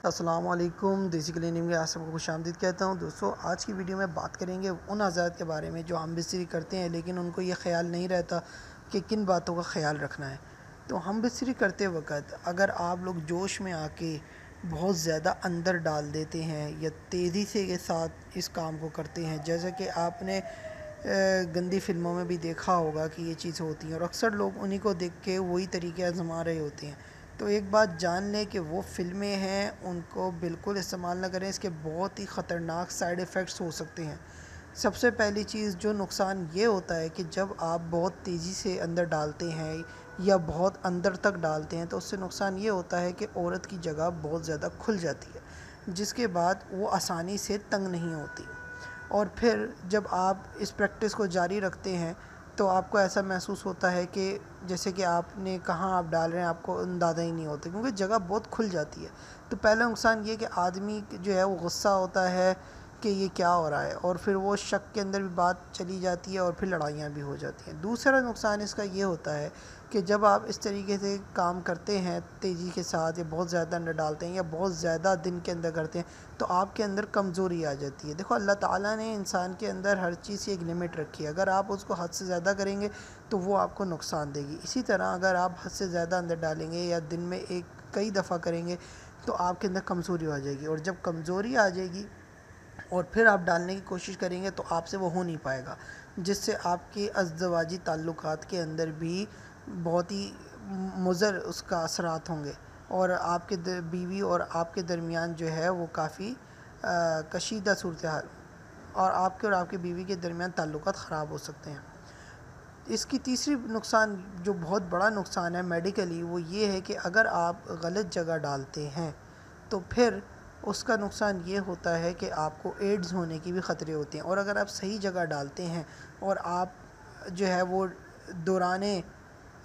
अस्सलामुअलैकुम, देसी क्लीनिंग में आप सबको खुशामदीद कहता हूँ। दोस्तों, आज की वीडियो में बात करेंगे उन हज़रात के बारे में जो हम बिस्तरी करते हैं लेकिन उनको ये ख्याल नहीं रहता कि किन बातों का ख्याल रखना है। तो हम बिस्तरी करते वक्त अगर आप लोग जोश में आके बहुत ज़्यादा अंदर डाल देते हैं या तेज़ी से के साथ इस काम को करते हैं, जैसे कि आपने गंदी फिल्मों में भी देखा होगा कि ये चीज़ होती है और अक्सर लोग उन्हीं को देख के वही तरीके आजमा रहे होते हैं। तो एक बात जान लें कि वो फ़िल्में हैं, उनको बिल्कुल इस्तेमाल ना करें। इसके बहुत ही ख़तरनाक साइड इफ़ेक्ट्स हो सकते हैं। सबसे पहली चीज़ जो नुकसान ये होता है कि जब आप बहुत तेज़ी से अंदर डालते हैं या बहुत अंदर तक डालते हैं तो उससे नुकसान ये होता है कि औरत की जगह बहुत ज़्यादा खुल जाती है, जिसके बाद वो आसानी से तंग नहीं होती। और फिर जब आप इस प्रैक्टिस को जारी रखते हैं तो आपको ऐसा महसूस होता है कि जैसे कि आपने कहाँ आप डाल रहे हैं आपको अंदाज़ा ही नहीं होता, क्योंकि जगह बहुत खुल जाती है। तो पहला नुकसान ये कि आदमी जो है वो गुस्सा होता है कि ये क्या हो रहा है, और फिर वो शक के अंदर भी बात चली जाती है और फिर लड़ाइयाँ भी हो जाती हैं। दूसरा नुकसान इसका ये होता है कि जब आप इस तरीके से काम करते हैं तेज़ी के साथ या बहुत ज़्यादा अंदर डालते हैं या बहुत ज़्यादा दिन के अंदर करते हैं तो आपके अंदर कमज़ोरी आ जाती है। देखो, अल्लाह ताला ने इंसान के अंदर हर चीज़ की एक लिमिट रखी है। अगर आप उसको हद से ज़्यादा करेंगे तो वो आपको नुकसान देगी। इसी तरह अगर आप हद से ज़्यादा अंदर डालेंगे या दिन में कई दफ़ा करेंगे तो आपके अंदर कमज़ोरी आ जाएगी, और जब कमज़ोरी आ जाएगी और फिर आप डालने की कोशिश करेंगे तो आपसे वो हो नहीं पाएगा, जिससे आपके अज़दवाजी ताल्लुकात के अंदर भी बहुत ही मुज़र उसका असरात होंगे, और आपके बीवी और आपके दरमियान जो है वो काफ़ी कशीदा सूरत हाल, और आपके बीवी के दरमियान ताल्लुकात ख़राब हो सकते हैं। इसकी तीसरी नुकसान जो बहुत बड़ा नुकसान है मेडिकली, वो ये है कि अगर आप गलत जगह डालते हैं तो फिर उसका नुकसान ये होता है कि आपको एड्स होने की भी ख़तरे होते हैं। और अगर आप सही जगह डालते हैं और आप जो है वो दौराने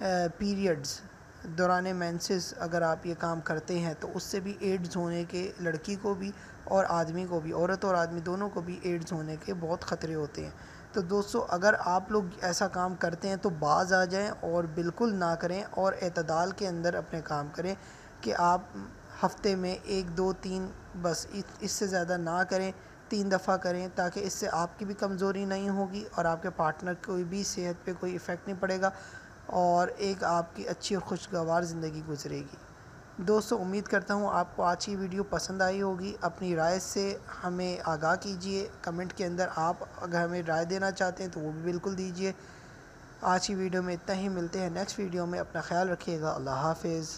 पीरियड्स, दौरान मेंसेस अगर आप ये काम करते हैं तो उससे भी एड्स होने के, लड़की को भी और आदमी को भी, औरत और आदमी दोनों को भी एड्स होने के बहुत ख़तरे होते हैं। तो दोस्तों, अगर आप लोग ऐसा काम करते हैं तो बाज आ जाएं और बिल्कुल ना करें, और एतदाल के अंदर अपने काम करें कि आप हफ्ते में 1 2 3 बस, इससे ज़्यादा ना करें। 3 दफ़ा करें, ताकि इससे आपकी भी कमज़ोरी नहीं होगी और आपके पार्टनर को भी सेहत पे कोई इफ़ेक्ट नहीं पड़ेगा, और एक आपकी अच्छी और खुशगवार ज़िंदगी गुजरेगी। दोस्तों, उम्मीद करता हूँ आपको आज की वीडियो पसंद आई होगी। अपनी राय से हमें आगाह कीजिए कमेंट के अंदर। आप अगर हमें राय देना चाहते हैं तो वो भी बिल्कुल दीजिए। आज की वीडियो में इतना ही, मिलते हैं नेक्स्ट वीडियो में। अपना ख्याल रखिएगा। अल्लाह हाफिज़।